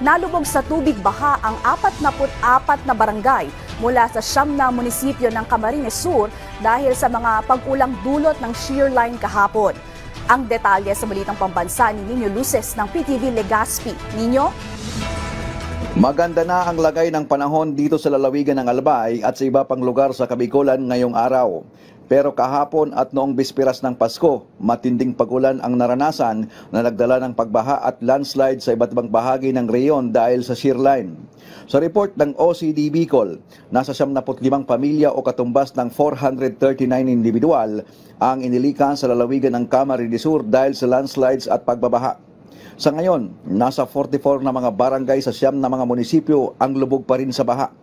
nalubog sa tubig baha ang 44 na barangay mula sa 9 na munisipyo ng Camarines Sur dahil sa mga pag-ulang dulot ng shear line kahapon. Ang detalye sa balitang pambansa ni Nino Luces ng PTV Legazpi. Nino? Maganda na ang lagay ng panahon dito sa lalawigan ng Albay at sa iba pang lugar sa Kabikulan ngayong araw. Pero kahapon at noong bisperas ng Pasko, matinding pagulan ang naranasan na nagdala ng pagbaha at landslide sa iba't ibang bahagi ng reyon dahil sa shear line. Sa report ng OCD Bicol, nasa 75 pamilya o katumbas ng 439 individual ang inilikan sa lalawigan ng Camarines Sur dahil sa landslides at pagbabaha. Sa ngayon, nasa 44 na mga barangay sa 9 na mga munisipyo ang lubog pa rin sa baha.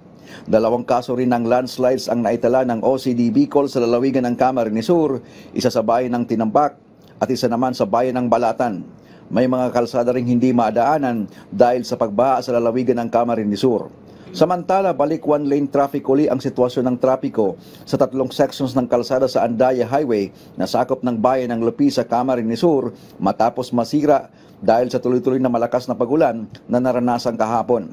2 kaso rin ng landslides ang naitala ng OCD Bicol sa lalawigan ng Camarines Sur, isa sa bayan ng Tinampak at isa naman sa bayan ng Balatan. May mga kalsada ring hindi madaanan dahil sa pagbaha sa lalawigan ng Camarines Sur. Samantala, balik one-lane traffic uli ang sitwasyon ng trapiko sa 3 sections ng kalsada sa Andaya Highway na sakop ng bayan ng Lupi sa Camarines Sur matapos masira dahil sa tuloy-tuloy na malakas na pagulan na naranasan kahapon.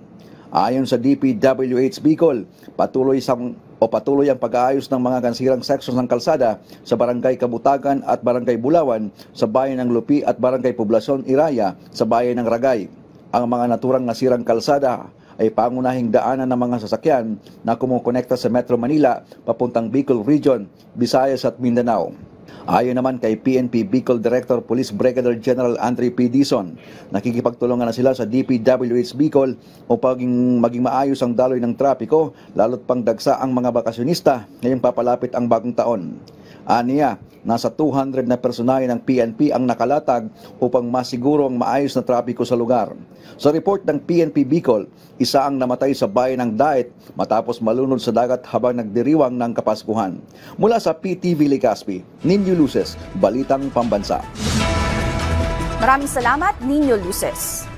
Ayon sa DPWH Bicol, patuloy ang pag-aayos ng mga kansirang sections ng kalsada sa Barangay Kabutagan at Barangay Bulawan sa bayan ng Lupi at Barangay Poblasyon Iraya sa bayan ng Ragay. Ang mga naturang nasirang kalsada ay pangunahing daanan ng mga sasakyan na kumukonekta sa Metro Manila papuntang Bicol Region, Visayas at Mindanao. Ayon naman kay PNP Bicol Director Police Brigadier General Andre P. Dizon, nakikipagtulungan na sila sa DPWH Bicol upang maging maayos ang daloy ng trapiko lalo't pang dagsa ang mga bakasyonista ngayong papalapit ang bagong taon. Aniya, nasa 200 na personal ng PNP ang nakalatag upang masiguro ang maayos na trapiko sa lugar. Sa report ng PNP Bicol, isa ang namatay sa bayan ng Daet matapos malunod sa dagat habang nagdiriwang ng Kapaskuhan. Mula sa PTV Legazpi, Nino Luces, Balitang Pambansa. Maraming salamat, Nino Luces.